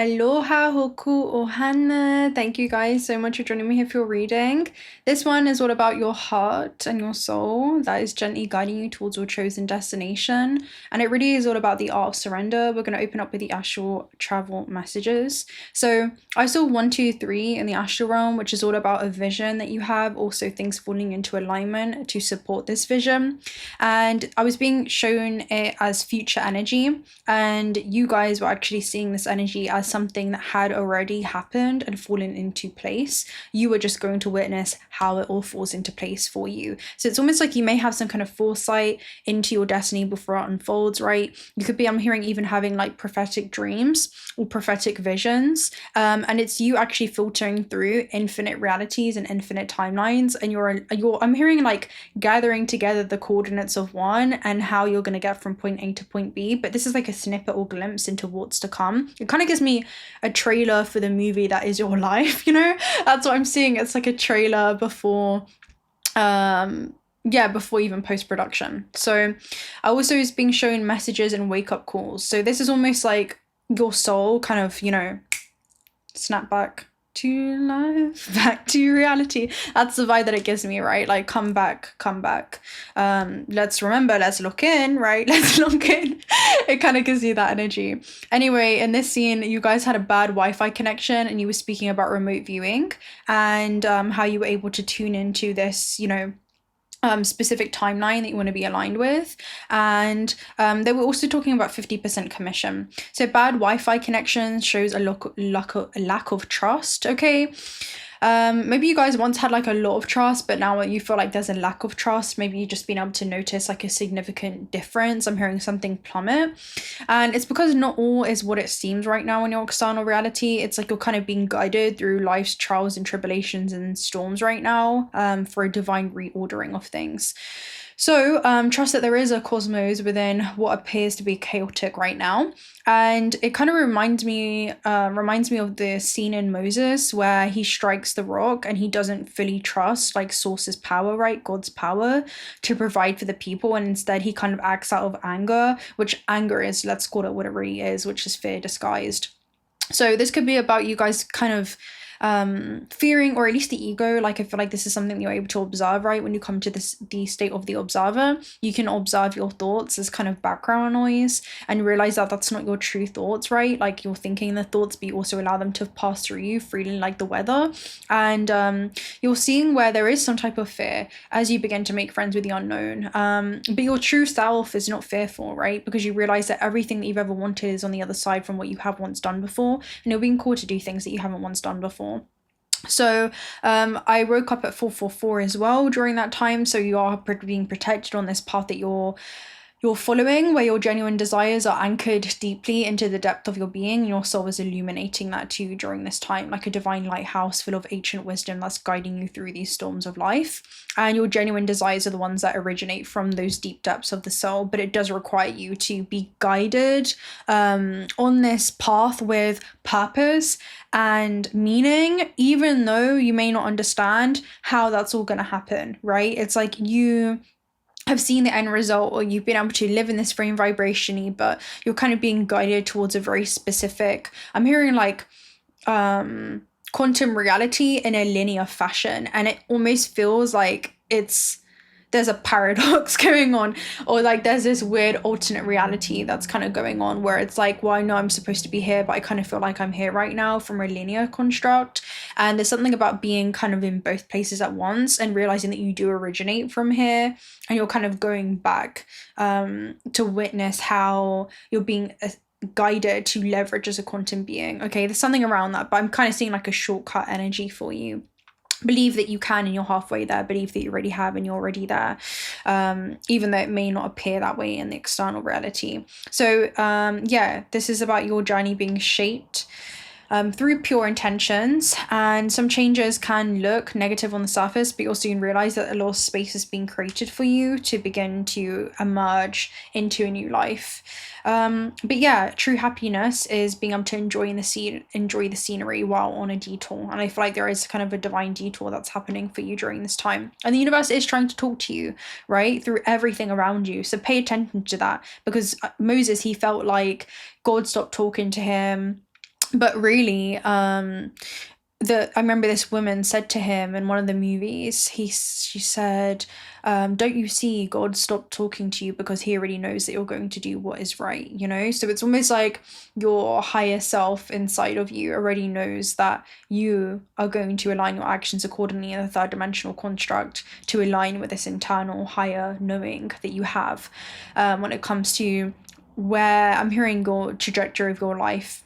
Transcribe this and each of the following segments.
Aloha hoku ohana. Thank you guys so much for joining me here for your reading. This one is all about your heart and your soul that is gently guiding you towards your chosen destination. And it really is all about the art of surrender. We're going to open up with the astral travel messages. So I saw 1, 2, 3 in the astral realm, which is all about a vision that you have, also things falling into alignment to support this vision. And I was being shown it as future energy, and you guys were actually seeing this energy as something that had already happened and fallen into place. You were just going to witness how it all falls into place for you. So it's almost like you may have some kind of foresight into your destiny before it unfolds, right? You could be, I'm hearing, even having like prophetic dreams or prophetic visions. And it's you actually filtering through infinite realities and infinite timelines. And I'm hearing like gathering together the coordinates of one and how you're going to get from point A to point B. But this is like a snippet or glimpse into what's to come. It kind of gives me a trailer for the movie that is your life, you know? That's what I'm seeing. It's like a trailer before before even post-production. So I also is being shown messages and wake-up calls. So this is almost like your soul kind of, snap back to life, back to reality. That's the vibe that it gives me, right? Like, come back. Let's remember, let's lock in, right? Let's lock in. It kind of gives you that energy. Anyway, in this scene, you guys had a bad Wi-Fi connection and you were speaking about remote viewing and how you were able to tune into this, specific timeline that you want to be aligned with. And they were also talking about 50% commission. So bad Wi-Fi connection shows a lack of trust, okay? Maybe you guys once had like a lot of trust, but now you feel like there's a lack of trust. Maybe you've just been able to notice like a significant difference. I'm hearing something plummet, and it's because not all is what it seems right now in your external reality. It's like you're kind of being guided through life's trials and tribulations and storms right now, for a divine reordering of things. So trust that there is a cosmos within what appears to be chaotic right now. And it kind of reminds me of the scene in Moses where he strikes the rock and he doesn't fully trust like source's power, right? God's power to provide for the people. And instead he kind of acts out of anger, which anger is, let's call it what it really is, which is fear disguised. So this could be about you guys kind of fearing, or at least the ego. Like I feel like this is something you're able to observe, right? When you come to the state of the observer, you can observe your thoughts as kind of background noise and realize that that's not your true thoughts, right? Like you're thinking the thoughts, but you also allow them to pass through you freely like the weather. And you're seeing where there is some type of fear as you begin to make friends with the unknown. But your true self is not fearful, right? Because you realize that everything that you've ever wanted is on the other side from what you have once done before, and you're being called to do things that you haven't once done before. So I woke up at 444 as well during that time. So you are being protected on this path that you're following, where your genuine desires are anchored deeply into the depth of your being. Your soul is illuminating that to you during this time, like a divine lighthouse full of ancient wisdom that's guiding you through these storms of life. And your genuine desires are the ones that originate from those deep depths of the soul, but it does require you to be guided on this path with purpose and meaning, even though you may not understand how that's all going to happen, right? It's like you have seen the end result, or you've been able to live in this frame vibrationally, but you're kind of being guided towards a very specific, I'm hearing like quantum reality in a linear fashion, and it almost feels like there's a paradox going on, or like there's this weird alternate reality that's kind of going on where it's like, well, I know I'm supposed to be here, but I kind of feel like I'm here right now from a linear construct. And there's something about being kind of in both places at once and realizing that you do originate from here, and you're kind of going back to witness how you're being guided to leverage as a quantum being. Okay, there's something around that, but I'm kind of seeing like a shortcut energy for you. Believe that you can and you're halfway there. Believe that you already have and you're already there, even though it may not appear that way in the external reality. So this is about your journey being shaped through pure intentions, and some changes can look negative on the surface, but you'll soon realize that a lot of space is being created for you to begin to emerge into a new life. But yeah, true happiness is being able to enjoy the scenery while on a detour. And I feel like there is kind of a divine detour that's happening for you during this time. And the universe is trying to talk to you, right? Through everything around you. So pay attention to that, because Moses, he felt like God stopped talking to him. But really, I remember this woman said to him in one of the movies, she said, don't you see God stopped talking to you because he already knows that you're going to do what is right, you know? So it's almost like your higher self inside of you already knows that you are going to align your actions accordingly in the third dimensional construct to align with this internal higher knowing that you have. When it comes to where I'm hearing your trajectory of your life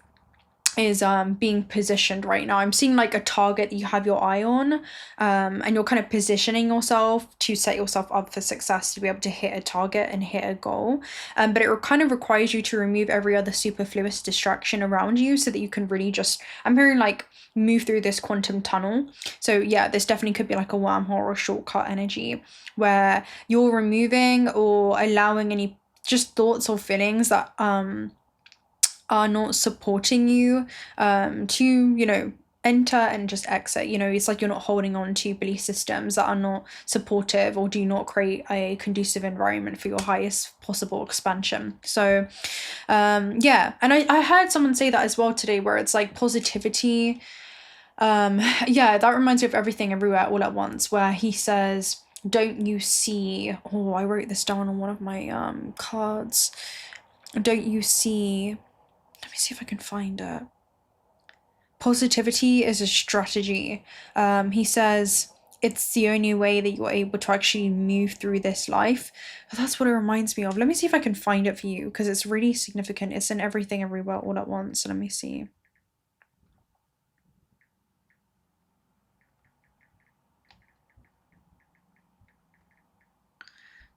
is being positioned right now. I'm seeing like a target that you have your eye on, and you're kind of positioning yourself to set yourself up for success, to be able to hit a target and hit a goal. But it kind of requires you to remove every other superfluous distraction around you so that you can really just, I'm hearing like, move through this quantum tunnel. So yeah, this definitely could be like a wormhole or a shortcut energy where you're removing or allowing any just thoughts or feelings that are not supporting you to, you know, enter and just exit. You know, it's like you're not holding on to belief systems that are not supportive or do not create a conducive environment for your highest possible expansion. So yeah, and I heard someone say that as well today, where it's like positivity. Yeah, that reminds me of Everything Everywhere All at Once, where he says, don't you see, oh, I wrote this down on one of my cards, don't you see, let me see if I can find it. Positivity is a strategy. He says it's the only way that you're able to actually move through this life. That's what it reminds me of. Let me see if I can find it for you, because it's really significant. It's in Everything Everywhere All at Once. Let me see.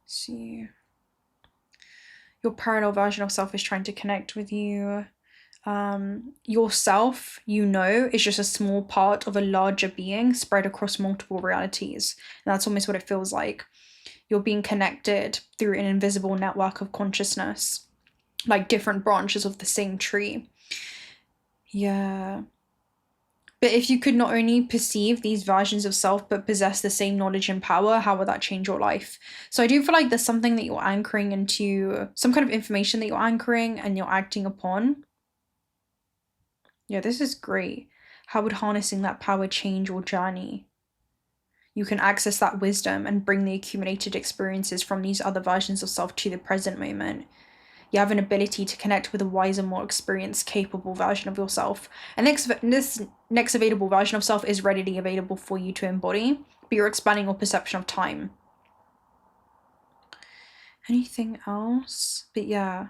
See. Your parallel version of self is trying to connect with you. Yourself, you know, is just a small part of a larger being spread across multiple realities. And that's almost what it feels like. You're being connected through an invisible network of consciousness, like different branches of the same tree. Yeah. But if you could not only perceive these versions of self, but possess the same knowledge and power, how would that change your life? So I do feel like there's something that you're anchoring into, some kind of information that you're anchoring and you're acting upon. Yeah, this is great. How would harnessing that power change your journey? You can access that wisdom and bring the accumulated experiences from these other versions of self to the present moment. You have an ability to connect with a wiser, more experienced, capable version of yourself. And this next available version of self is readily available for you to embody, but you're expanding your perception of time. Anything else? But yeah,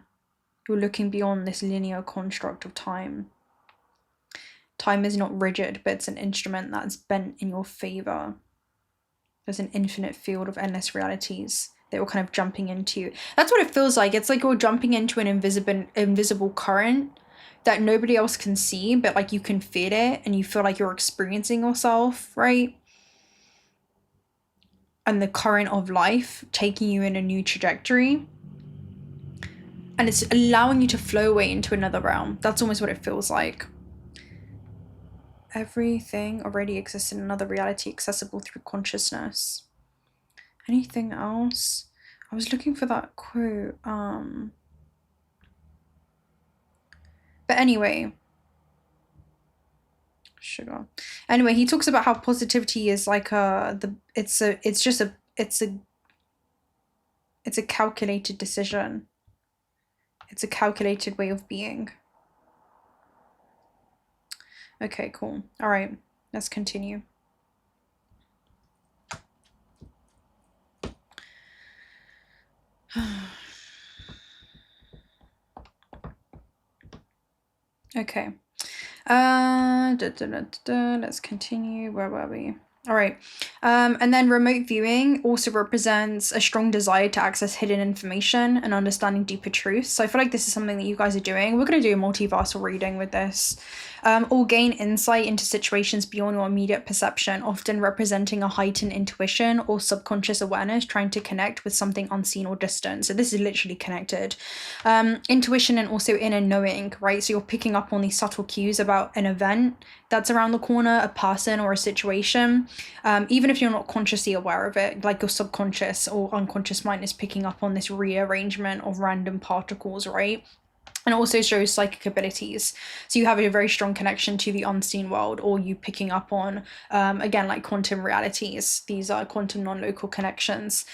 you're looking beyond this linear construct of time. Time is not rigid, but it's an instrument that's bent in your favor. There's an infinite field of endless realities that you're kind of jumping into. That's what it feels like. It's like you're jumping into an invisible current that nobody else can see, but like you can feel it and you feel like you're experiencing yourself, right? And the current of life taking you in a new trajectory. And it's allowing you to flow away into another realm. That's almost what it feels like. Everything already exists in another reality accessible through consciousness. Anything else? I was looking for that quote. But anyway, sugar. Anyway, he talks about how positivity is like it's a calculated decision. It's a calculated way of being. Okay, cool. All right, let's continue. Okay. Let's continue. Where were we? All right. And then remote viewing also represents a strong desire to access hidden information and understanding deeper truths. So I feel like this is something that you guys are doing. We're going to do a multiversal reading with this. Or gain insight into situations beyond your immediate perception, often representing a heightened intuition or subconscious awareness, trying to connect with something unseen or distant. So this is literally connected. Intuition and also inner knowing, right? So you're picking up on these subtle cues about an event that's around the corner, a person or a situation. Even if you're not consciously aware of it, like your subconscious or unconscious mind is picking up on this rearrangement of random particles, right? and also shows psychic abilities. So you have a very strong connection to the unseen world, or you picking up on, again, like quantum realities. These are quantum non-local connections.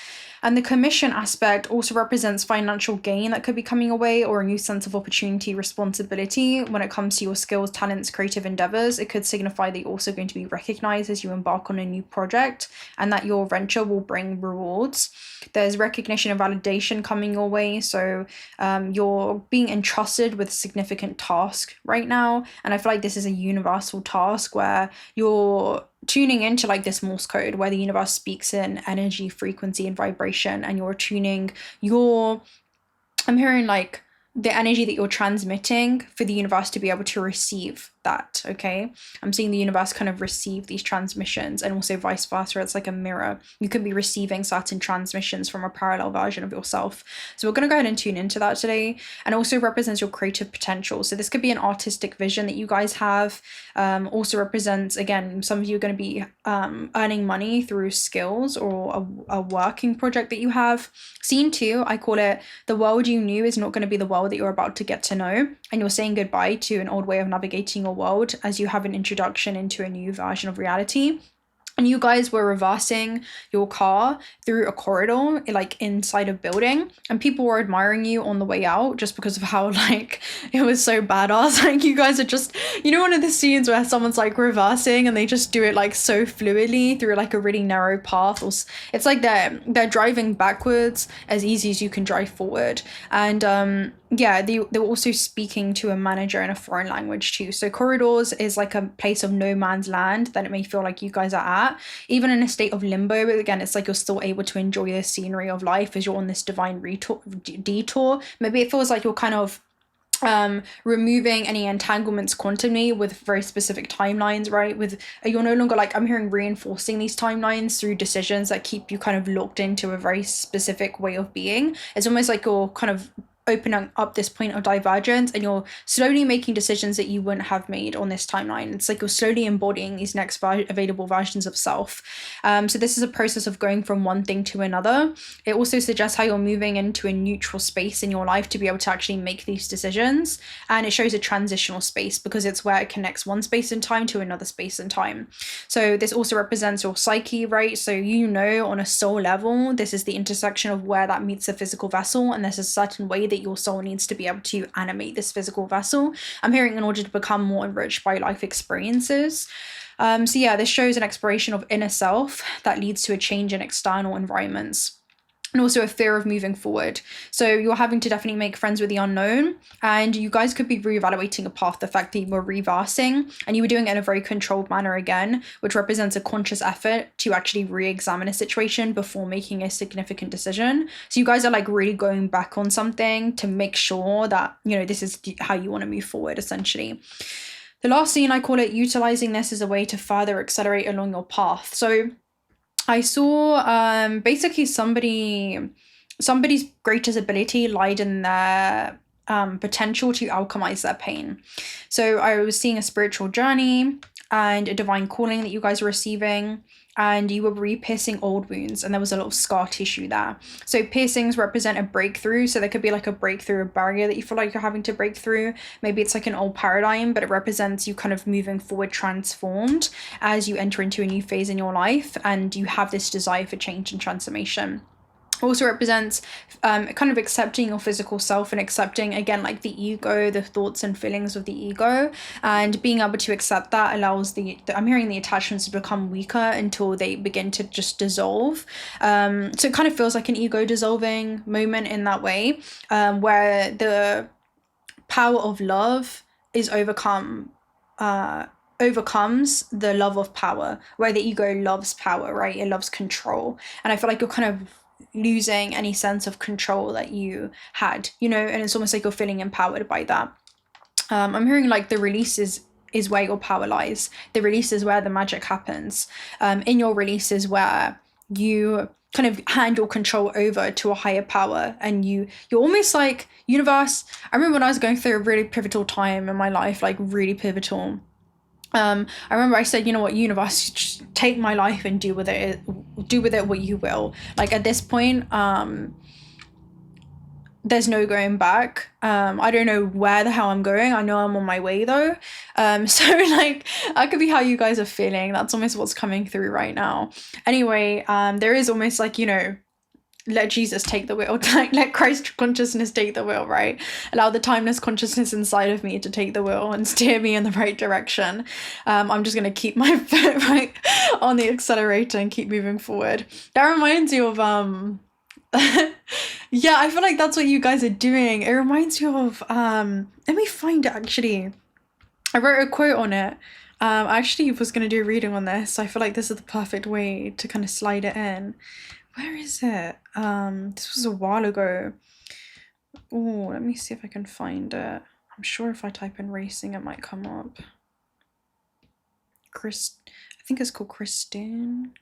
And the commission aspect also represents financial gain that could be coming away, or a new sense of opportunity, responsibility when it comes to your skills, talents, creative endeavors. It could signify that you're also going to be recognized as you embark on a new project, and that your venture will bring rewards. There's recognition and validation coming your way. So you're being entrusted with a significant task right now. And I feel like this is a universal task where you're tuning into like this Morse code where the universe speaks in energy, frequency, and vibration, and you're tuning I'm hearing like the energy that you're transmitting for the universe to be able to receive that. Okay, I'm seeing the universe kind of receive these transmissions, and also vice versa. It's like a mirror. You could be receiving certain transmissions from a parallel version of yourself. So we're going to go ahead and tune into that today. And also represents your creative potential. So this could be an artistic vision that you guys have. Also represents, again, some of you are going to be earning money through skills or a working project that you have. Scene 2, I call it the world you knew is not going to be the world that you're about to get to know, and you're saying goodbye to an old way of navigating your world as you have an introduction into a new version of reality. And you guys were reversing your car through a corridor, like inside a building, and people were admiring you on the way out just because of how like it was so badass. Like you guys are just, you know, one of the scenes where someone's like reversing and they just do it like so fluidly through like a really narrow path, or it's like they're driving backwards as easy as you can drive forward. And yeah, they were also speaking to a manager in a foreign language too. So corridors is like a place of no man's land that it may feel like you guys are at, even in a state of limbo. But again, it's like you're still able to enjoy the scenery of life as you're on this divine detour. Maybe it feels like you're kind of removing any entanglements quantumly with very specific timelines, right? With you're no longer like, I'm hearing reinforcing these timelines through decisions that keep you kind of locked into a very specific way of being. It's almost like you're kind of opening up this point of divergence, and you're slowly making decisions that you wouldn't have made on this timeline. It's like you're slowly embodying these next available versions of self. So this is a process of going from one thing to another. It also suggests how you're moving into a neutral space in your life to be able to actually make these decisions. And it shows a transitional space because it's where it connects one space and time to another space and time. So this also represents your psyche, right? So you know, on a soul level, this is the intersection of where that meets the physical vessel, and there's a certain way that your soul needs to be able to animate this physical vessel. I'm hearing in order to become more enriched by life experiences. So yeah, this shows an exploration of inner self that leads to a change in external environments, and also a fear of moving forward. So you're having to definitely make friends with the unknown, and you guys could be reevaluating a path, the fact that you were reversing and you were doing it in a very controlled manner again, which represents a conscious effort to actually re-examine a situation before making a significant decision. So you guys are like really going back on something to make sure that, you know, this is how you want to move forward, essentially. The last scene, I call it utilizing this as a way to further accelerate along your path. So I saw basically somebody's greatest ability lied in their potential to alchemize their pain. So I was seeing a spiritual journey and a divine calling that you guys are receiving, and you were re-piercing old wounds, and there was a lot of scar tissue there. So piercings represent a breakthrough. So there could be like a breakthrough, a barrier that you feel like you're having to break through. Maybe it's like an old paradigm, but it represents you kind of moving forward, transformed as you enter into a new phase in your life, and you have this desire for change and transformation. Also represents kind of accepting your physical self and accepting, again, like the ego, the thoughts and feelings of the ego, and being able to accept that allows I'm hearing the attachments to become weaker until they begin to just dissolve. So it kind of feels like an ego dissolving moment in that way, where the power of love is overcomes the love of power, where the ego loves power, right? It loves control. And I feel like you're kind of losing any sense of control that you had, you know, and it's almost like you're feeling empowered by that. I'm hearing like the release is where your power lies. The release is where the magic happens. In your release is where you kind of hand your control over to a higher power, and you're almost like, universe. I remember when I was going through a really pivotal time in my life, like really pivotal. I remember I said, you know what, universe, just take my life and do with it what you will. Like at this point, there's no going back. I don't know where the hell I'm going. I know I'm on my way though. So like that could be how you guys are feeling. That's almost what's coming through right now. Anyway, there is almost like, you know, let Jesus take the wheel, like let Christ consciousness take the wheel, right? Allow the timeless consciousness inside of me to take the wheel and steer me in the right direction. I'm just gonna keep my foot right on the accelerator and keep moving forward. That reminds you of yeah, I feel like that's what you guys are doing. It reminds you of let me find it actually. I wrote a quote on it. I actually was gonna do a reading on this, so I feel like this is the perfect way to kind of slide it in. Where is it? This was a while ago. Oh, let me see if I can find it. I'm sure if I type in racing, it might come up. I think it's called Christine.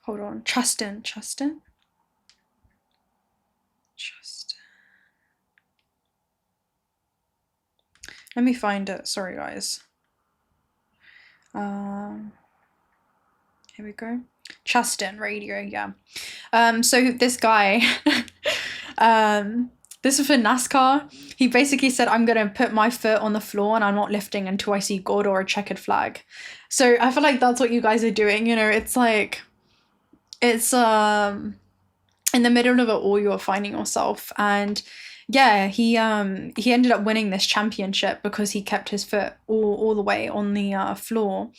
Hold on. Chustin. Let me find it. Sorry, guys. Here we go. Chustin Radio, yeah. So this guy, this is for NASCAR. He basically said, I'm gonna put my foot on the floor and I'm not lifting until I see God or a checkered flag. So I feel like that's what you guys are doing, you know, it's like, it's in the middle of it all, you're finding yourself. And yeah, he ended up winning this championship because he kept his foot all the way on the floor.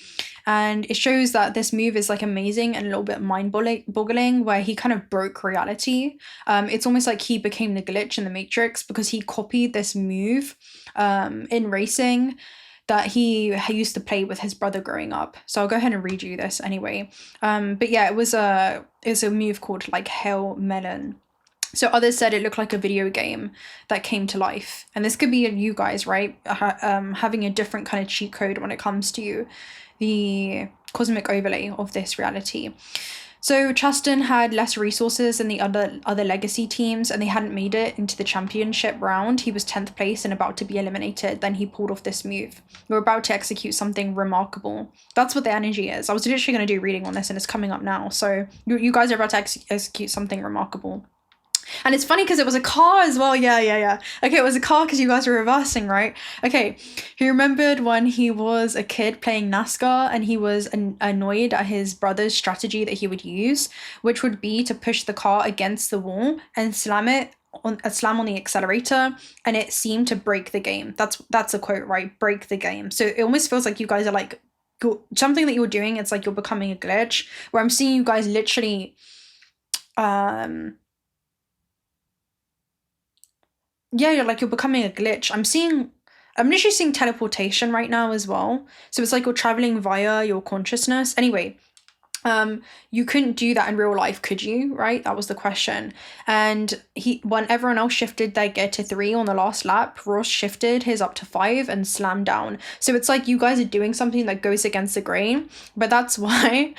And it shows that this move is like amazing and a little bit mind-boggling, where he kind of broke reality. It's almost like he became the glitch in the Matrix because he copied this move in racing that he used to play with his brother growing up. So I'll go ahead and read you this anyway. But yeah, it was a move called like 𝓻𝓮𝓪𝓷𝓼. So others said it looked like a video game that came to life. And this could be you guys, right? Having a different kind of cheat code when it comes to the cosmic overlay of this reality. So Chustin had less resources than the other legacy teams, and they hadn't made it into the championship round. He was 10th place and about to be eliminated. Then he pulled off this move. We're about to execute something remarkable. That's what the energy is. I was literally going to do a reading on this and it's coming up now. So you guys are about to execute something remarkable. And it's funny because it was a car as well. Yeah. Okay, it was a car because you guys were reversing, right? Okay, he remembered when he was a kid playing NASCAR and he was annoyed at his brother's strategy that he would use, which would be to push the car against the wall and slam on the accelerator, and it seemed to break the game. That's a quote, right? Break the game. So it almost feels like you guys are like, something that you're doing, it's like you're becoming a glitch, where I'm seeing you guys literally yeah, you're becoming a glitch. I'm literally seeing teleportation right now as well. So it's like you're traveling via your consciousness. Anyway, you couldn't do that in real life, could you? Right? That was the question. And when everyone else shifted their gear to 3 on the last lap, Ross shifted his up to 5 and slammed down. So it's like you guys are doing something that goes against the grain, but that's why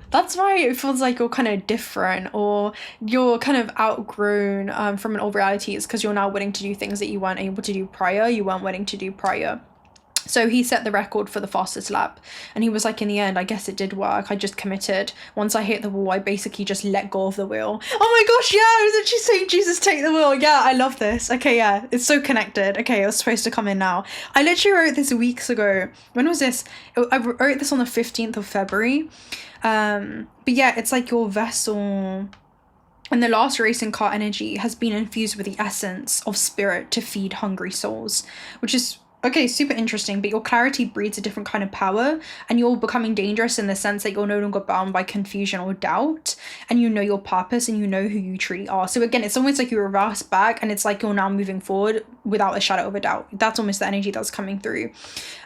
it feels like you're kind of different, or you're kind of outgrown from an old reality. It's because you're now willing to do things that you weren't able to do prior. You weren't willing to do prior. So he set the record for the fastest lap, and he was like, in the end, I guess it did work. I just committed. Once I hit the wall, I basically just let go of the wheel. Oh my gosh, yeah, I was actually saying, Jesus, take the wheel. Yeah, I love this. Okay, yeah, it's so connected. Okay, it was supposed to come in now. I literally wrote this weeks ago. When was this? I wrote this on the 15th of February. But yeah, it's like your vessel and the last racing car energy has been infused with the essence of spirit to feed hungry souls, which is okay, super interesting. But your clarity breeds a different kind of power, and you're becoming dangerous in the sense that you're no longer bound by confusion or doubt, and you know your purpose and you know who you truly are. So again, it's almost like you reverse back, and it's like you're now moving forward without a shadow of a doubt. That's almost the energy that's coming through.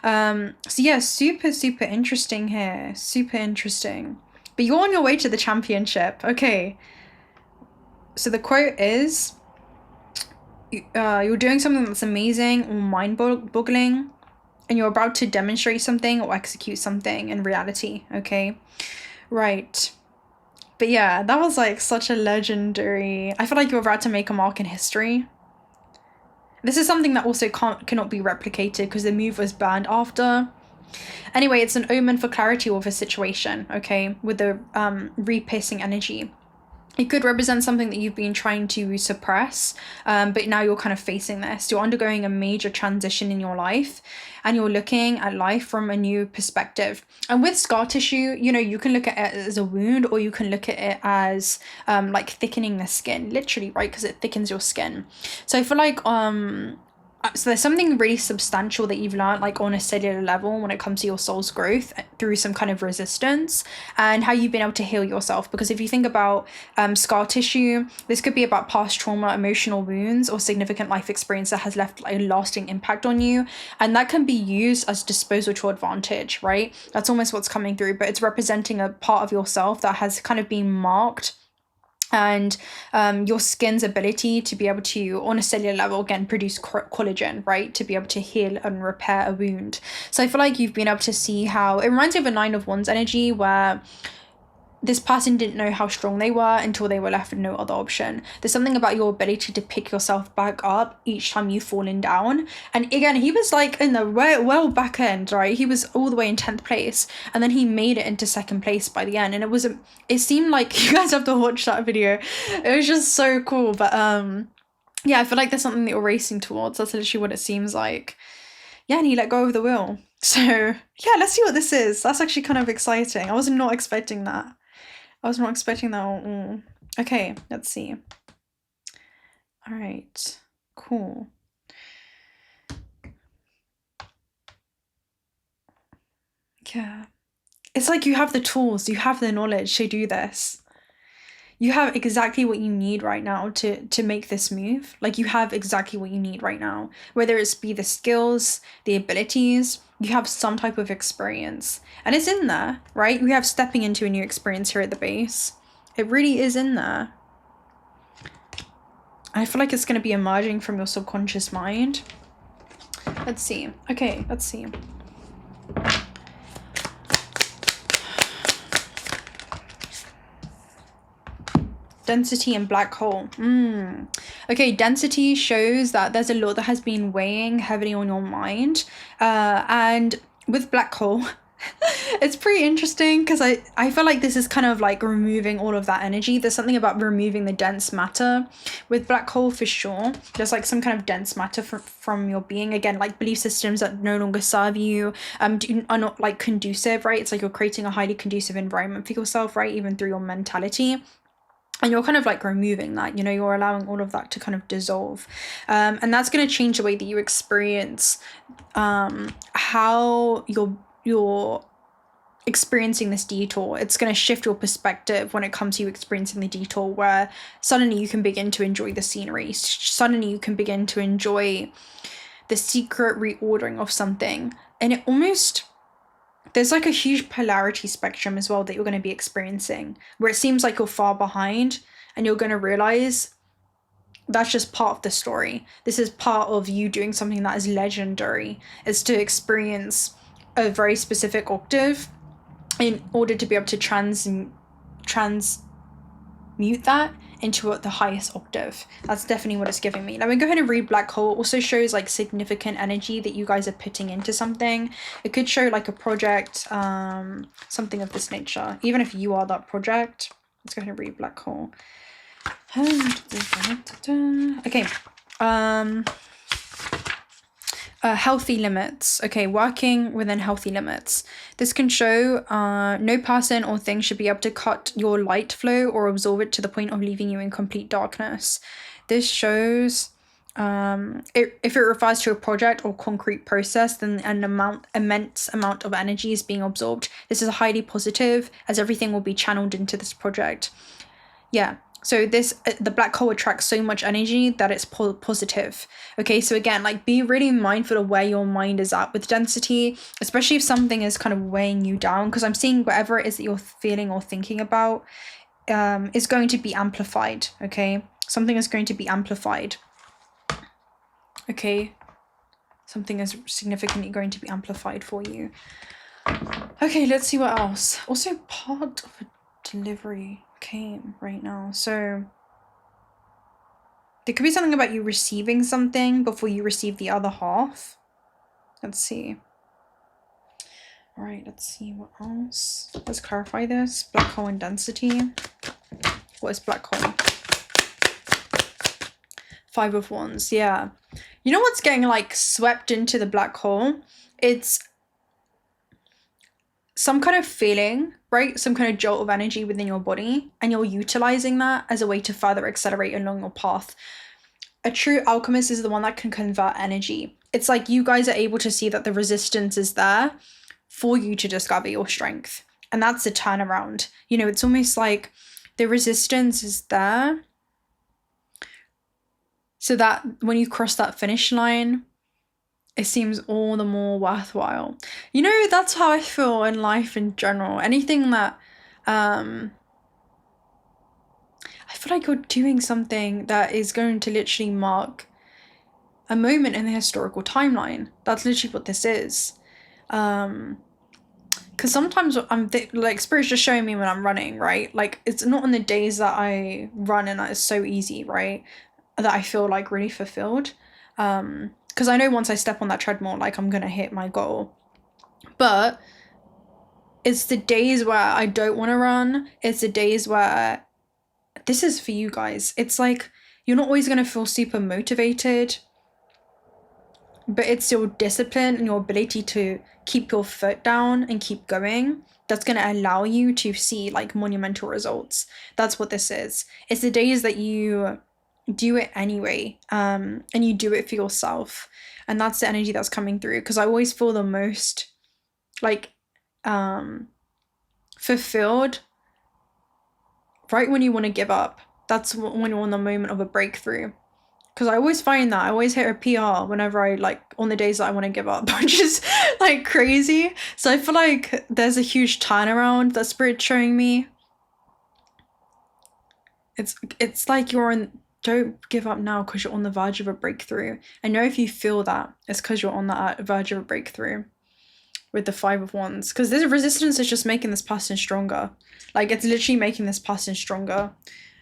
So yeah, super interesting here. Super interesting. But you're on your way to the championship. Okay. So the quote is, you're doing something that's amazing or mind-boggling, and you're about to demonstrate something or execute something in reality. Okay, right. But yeah, that was like such a legendary, I feel like you're about to make a mark in history. This is something that also cannot be replicated because the move was banned after. Anyway, it's an omen for clarity of a situation, okay, with the re-piercing energy. It could represent something that you've been trying to suppress, but now you're kind of facing this. You're undergoing a major transition in your life, and you're looking at life from a new perspective. And with scar tissue, you know, you can look at it as a wound, or you can look at it as like thickening the skin, literally, right? Because it thickens your skin. So I feel like so there's something really substantial that you've learned, like on a cellular level, when it comes to your soul's growth through some kind of resistance, and how you've been able to heal yourself. Because if you think about scar tissue, this could be about past trauma, emotional wounds, or significant life experience that has left a lasting impact on you, and that can be used as disposal to advantage, right? That's almost what's coming through, but it's representing a part of yourself that has kind of been marked, and your skin's ability to be able to, on a cellular level, again, produce collagen, right, to be able to heal and repair a wound. So I feel like you've been able to see how it reminds me of a Nine of Wands energy, where this person didn't know how strong they were until they were left with no other option. There's something about your ability to pick yourself back up each time you've fallen down. And again, he was like in the well back end, right? He was all the way in 10th place, and then he made it into 2nd place by the end. And it seemed like, you guys have to watch that video. It was just so cool. But yeah, I feel like there's something that you're racing towards. That's literally what it seems like. Yeah, and he let go of the wheel. So yeah, let's see what this is. That's actually kind of exciting. I was not expecting that. Okay, let's see. All right, cool. Yeah. It's like you have the tools, you have the knowledge to do this. You have exactly what you need right now to make this move. Like, you have exactly what you need right now. Whether it's be the skills, the abilities, you have some type of experience. And it's in there, right? We have stepping into a new experience here at the base. It really is in there. I feel like it's going to be emerging from your subconscious mind. Let's see. Okay, let's see. Density and black hole. Okay, density shows that there's a lot that has been weighing heavily on your mind. And with black hole, it's pretty interesting, because I feel like this is kind of like removing all of that energy. There's something about removing the dense matter with black hole, for sure. There's like some kind of dense matter from your being. Again, like belief systems that no longer serve you, are not like conducive, right? It's like you're creating a highly conducive environment for yourself, right? Even through your mentality. And you're kind of like removing that, you know, you're allowing all of that to kind of dissolve. And that's going to change the way that you experience how you're experiencing this detour. It's going to shift your perspective when it comes to you experiencing the detour, where suddenly you can begin to enjoy the scenery. Suddenly you can begin to enjoy the secret reordering of something. And it almost... there's like a huge polarity spectrum as well that you're going to be experiencing, where it seems like you're far behind, and you're going to realize that's just part of the story. This is part of you doing something that is legendary. It's to experience a very specific octave in order to be able to transmute that into the highest octave. That's definitely what it's giving me. Let me go ahead and read black hole. It also shows like significant energy that you guys are putting into something. It could show like a project, something of this nature, even if you are that project. Let's go ahead and read black hole. Okay. Healthy limits. Okay, working within healthy limits. This can show no person or thing should be able to cut your light flow or absorb it to the point of leaving you in complete darkness. This shows if it refers to a project or concrete process, then an immense amount of energy is being absorbed. This is highly positive, as everything will be channeled into this project. Yeah. So the black hole attracts so much energy that it's positive. Okay, so again, like, be really mindful of where your mind is at with density, especially if something is kind of weighing you down, because I'm seeing whatever it is that you're feeling or thinking about is going to be amplified, okay? Something is going to be amplified, okay? Something is significantly going to be amplified for you. Okay, let's see what else. Also, part of a delivery came right now. So there could be something about you receiving something before you receive the other half. Let's see. All right, let's see what else. Let's clarify this. Black hole and density. What is black hole? 5 of Wands, yeah. You know what's getting like swept into the black hole? It's some kind of feeling, right? Some kind of jolt of energy within your body, and you're utilizing that as a way to further accelerate along your path. A true alchemist is the one that can convert energy. It's like you guys are able to see that the resistance is there for you to discover your strength. And that's the turnaround. You know, it's almost like the resistance is there so that when you cross that finish line, it seems all the more worthwhile. You know, that's how I feel in life in general. Anything that, I feel like you're doing something that is going to literally mark a moment in the historical timeline. That's literally what this is. Because sometimes like Spirit's just showing me when I'm running, right? Like it's not on the days that I run and that is so easy, right? That I feel like really fulfilled. Because I know once I step on that treadmill, like I'm gonna hit my goal. But it's the days where I don't want to run. It's the days where this is for you guys. It's like you're not always gonna feel super motivated, but it's your discipline and your ability to keep your foot down and keep going that's going to allow you to see like monumental results. That's what this is. It's the days that you do it anyway, and you do it for yourself, and that's the energy that's coming through. Because I always feel the most like fulfilled right when you want to give up. That's when you're on the moment of a breakthrough. Because I always find that I always hit a PR whenever I like on the days that I want to give up, which is like crazy. So I feel like there's a huge turnaround that Spirit's showing me. It's like you're on, don't give up now because you're on the verge of a breakthrough. I know if you feel that, it's because you're on that verge of a breakthrough with the 5 of Wands. Because this resistance is just making this person stronger. Like it's literally making this person stronger.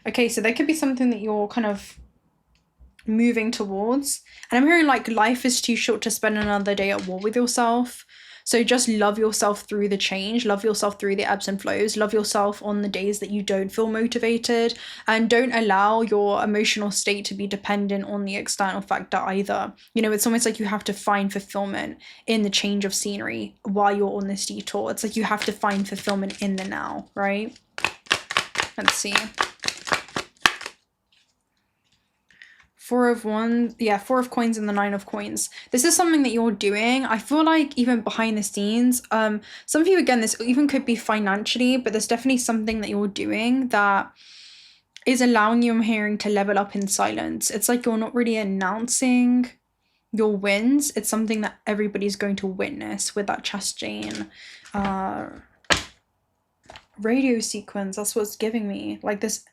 Okay, so there could be something that you're kind of moving towards, and I'm hearing like life is too short to spend another day at war with yourself. So just love yourself through the change, love yourself through the ebbs and flows, love yourself on the days that you don't feel motivated, and don't allow your emotional state to be dependent on the external factor either. You know, it's almost like you have to find fulfillment in the change of scenery while you're on this detour. It's like you have to find fulfillment in the now, right? Let's see. 4 of Wands, yeah, 4 of Coins and the 9 of Coins. This is something that you're doing. I feel like even behind the scenes, some of you, again, this even could be financially, but there's definitely something that you're doing that is allowing you, I'm hearing, to level up in silence. It's like you're not really announcing your wins. It's something that everybody's going to witness with that chastain radio sequence. That's what's giving me. Like this,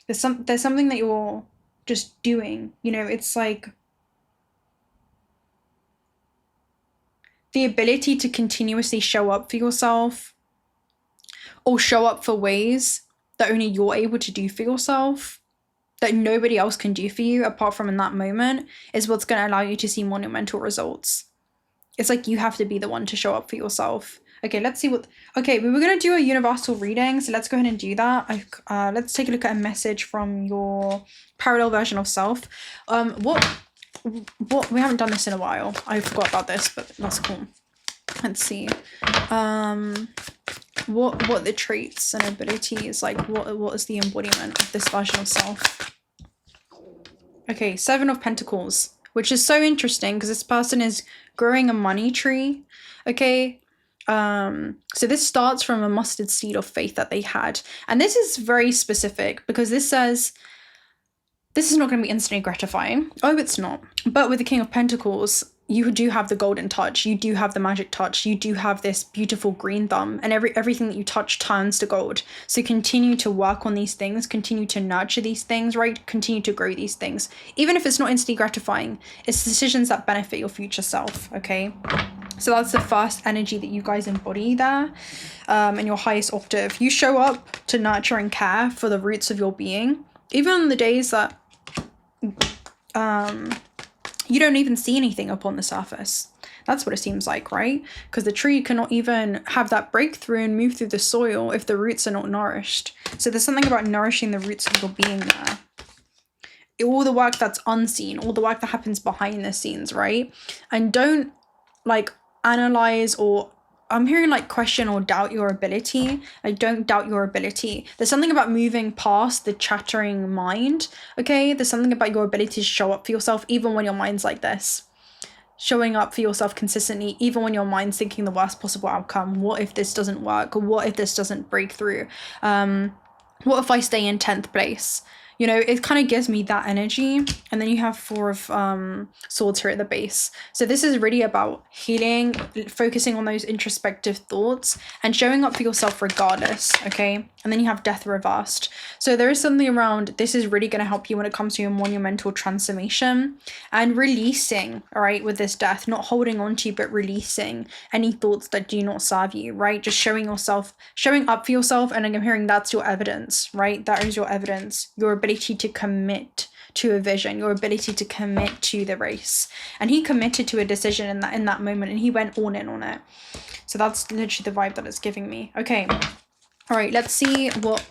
there's something that you're just doing, you know. It's like the ability to continuously show up for yourself, or show up for ways that only you're able to do for yourself, that nobody else can do for you apart from in that moment, is what's going to allow you to see monumental results. It's like you have to be the one to show up for yourself. Okay, let's see what... Okay, we were going to do a universal reading, so let's go ahead and do that. Let's take a look at a message from your parallel version of self. What we haven't done this in a while. I forgot about this, but that's cool. Let's see. What the traits and abilities, like what is the embodiment of this version of self? Okay, 7 of Pentacles, which is so interesting because this person is growing a money tree. Okay. So this starts from a mustard seed of faith that they had. And this is very specific because this says this is not going to be instantly gratifying. Oh, it's not. But with the King of Pentacles, you do have the golden touch. You do have the magic touch. You do have this beautiful green thumb, and everything that you touch turns to gold. So continue to work on these things, continue to nurture these things, right? Continue to grow these things. Even if it's not instantly gratifying, it's decisions that benefit your future self, okay? So that's the first energy that you guys embody there, in your highest octave. You show up to nurture and care for the roots of your being. Even on the days that you don't even see anything upon the surface. That's what it seems like, right? Because the tree cannot even have that breakthrough and move through the soil if the roots are not nourished. So there's something about nourishing the roots of your being there. All the work that's unseen, all the work that happens behind the scenes, right? And don't like analyze, or I'm hearing like question or doubt your ability. I don't doubt your ability. There's something about moving past the chattering mind, okay? There's something about your ability to show up for yourself even when your mind's like this. Showing up for yourself consistently, even when your mind's thinking the worst possible outcome. What if this doesn't work? What if this doesn't break through? What if I stay in 10th place? You know, it kind of gives me that energy. And then you have 4 of swords here at the base. So this is really about healing, focusing on those introspective thoughts and showing up for yourself regardless, okay? And then you have death reversed. So there is something around, this is really going to help you when it comes to your monumental transformation and releasing, all right, with this death, not holding on to, but releasing any thoughts that do not serve you, right? Just showing up for yourself. And I'm hearing that's your evidence, right? That is your evidence, your ability to commit to a vision, your ability to commit to the race. And he committed to a decision in that moment, and he went all in on it. So that's literally the vibe that it's giving me. Okay. All right, let's see what,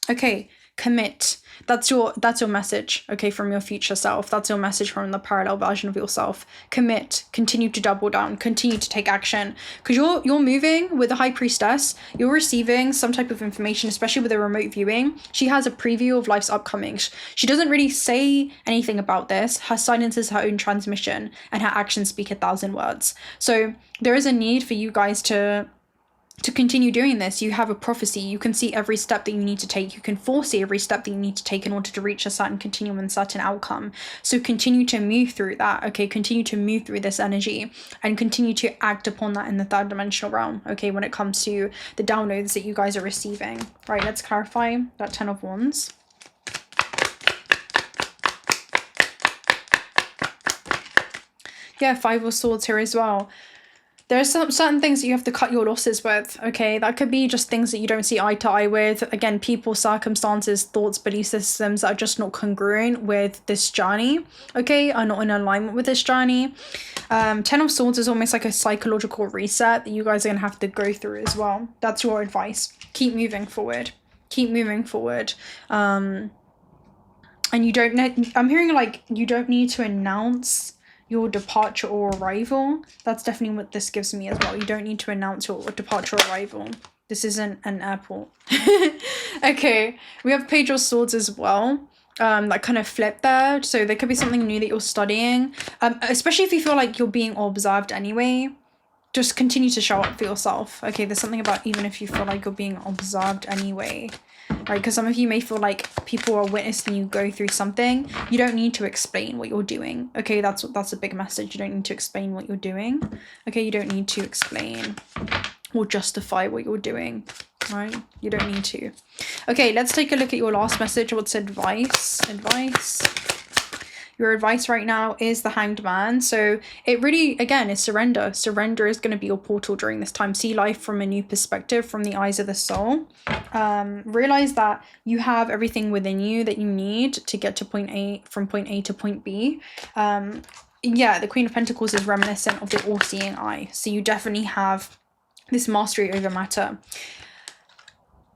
okay, commit. That's your message, okay, from your future self. That's your message from the parallel version of yourself. Commit, continue to double down, continue to take action. Because you're moving with the High Priestess, you're receiving some type of information, especially with a remote viewing. She has a preview of life's upcoming. She doesn't really say anything about this. Her silence is her own transmission, and her actions speak 1,000 words. So there is a need for you guys to continue doing this. You have a prophecy. You can see every step that you need to take. You can foresee every step that you need to take in order to reach a certain continuum and certain outcome. So continue to move through that, okay? Continue to move through this energy and continue to act upon that in the 3rd dimensional realm, okay? When it comes to the downloads that you guys are receiving. Right, let's clarify that 10 of Wands. Yeah, 5 of Swords here as well. There are some certain things that you have to cut your losses with, okay? That could be just things that you don't see eye to eye with. Again, people, circumstances, thoughts, belief systems that are just not congruent with this journey, okay? Are not in alignment with this journey. 10 of Swords is almost like a psychological reset that you guys are going to have to go through as well. That's your advice. Keep moving forward. Keep moving forward. And you don't need, I'm hearing like you don't need to announce your departure or arrival. That's definitely what this gives me as well. You don't need to announce your departure or arrival. This isn't an airport. Okay, we have Page of Swords as well. That kind of flip there. So there could be something new that you're studying. Especially if you feel like you're being observed anyway. Just continue to show up for yourself. Okay, there's something about even if you feel like you're being observed anyway. Right, because some of you may feel like people are witnessing you go through something. You don't need to explain what you're doing. Okay, that's a big message. You don't need to explain what you're doing. Okay, you don't need to explain or justify what you're doing. Right, you don't need to. Okay, let's take a look at your last message. What's advice? Your advice right now is the Hanged Man. So it really, again, is surrender. Surrender is going to be your portal during this time. See life from a new perspective, from the eyes of the soul. Realize that you have everything within you that you need to get to point A, from point A to point B. Yeah, the Queen of Pentacles is reminiscent of the all-seeing eye. So you definitely have this mastery over matter.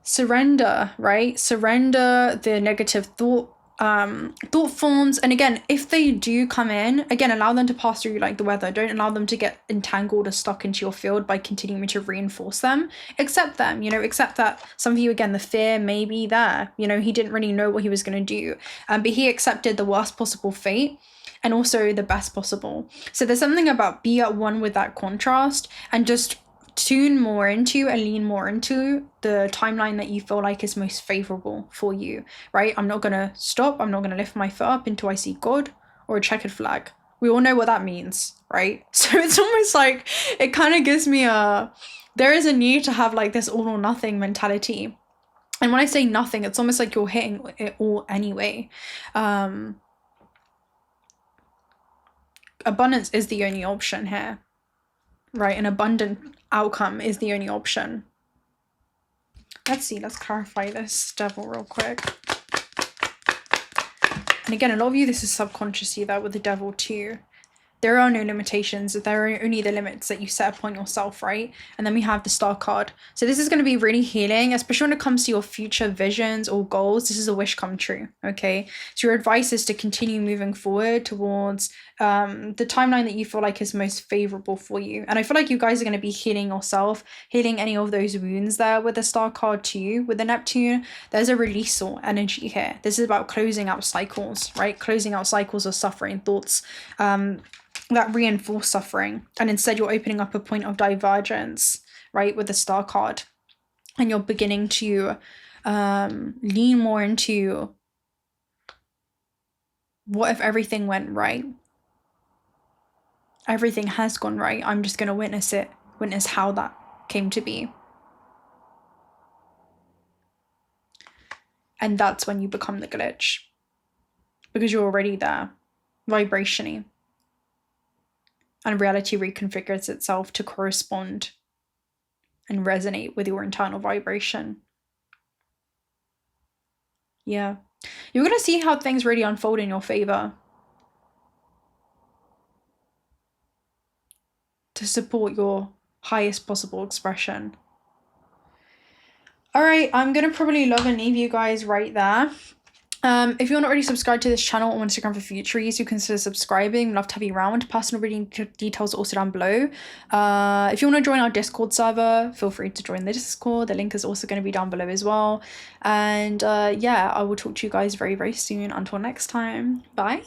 Surrender, right? Surrender the negative thought forms, and again, if they do come in, again, allow them to pass through you like the weather. Don't allow them to get entangled or stuck into your field by continuing to reinforce them. Accept them, you know, accept that some of you, again, the fear may be there. You know, he didn't really know what he was going to do, but he accepted the worst possible fate and also the best possible. So there's something about be at one with that contrast and just tune more into and lean more into the timeline that you feel like is most favorable for you, right? I'm not going to stop. I'm not going to lift my foot up until I see God or a checkered flag. We all know what that means, right? So it's almost like it kind of gives me there is a need to have like this all or nothing mentality. And when I say nothing, it's almost like you're hitting it all anyway. Abundance is the only option here. Right, an abundant outcome is the only option. Let's see, let's clarify this devil real quick. And again, a lot of you, this is subconsciously there with the devil too. There are no limitations. There are only the limits that you set upon yourself, right? And then we have the Star card. So this is going to be really healing, especially when it comes to your future visions or goals. This is a wish come true, okay? So your advice is to continue moving forward towards the timeline that you feel like is most favorable for you. And I feel like you guys are going to be healing yourself, healing any of those wounds there with the Star card too. With the Neptune, there's a release or energy here. This is about closing out cycles, right? Closing out cycles of suffering thoughts, that reinforce suffering, and instead you're opening up a point of divergence, right, with the Star card, and you're beginning to lean more into, what if everything went right? Everything has gone right. I'm just going to witness how that came to be. And that's when you become the glitch, because you're already there vibrationally. And reality reconfigures itself to correspond and resonate with your internal vibration. Yeah. You're going to see how things really unfold in your favor to support your highest possible expression. All right, I'm going to probably love and leave you guys right there. If you're not already subscribed to this channel on Instagram for future reads, you consider subscribing. We'd love to have you around. Personal reading details are also down below. If you want to join our Discord server, feel free to join the Discord. The link is also going to be down below as well. And yeah, I will talk to you guys very, very soon. Until next time, bye.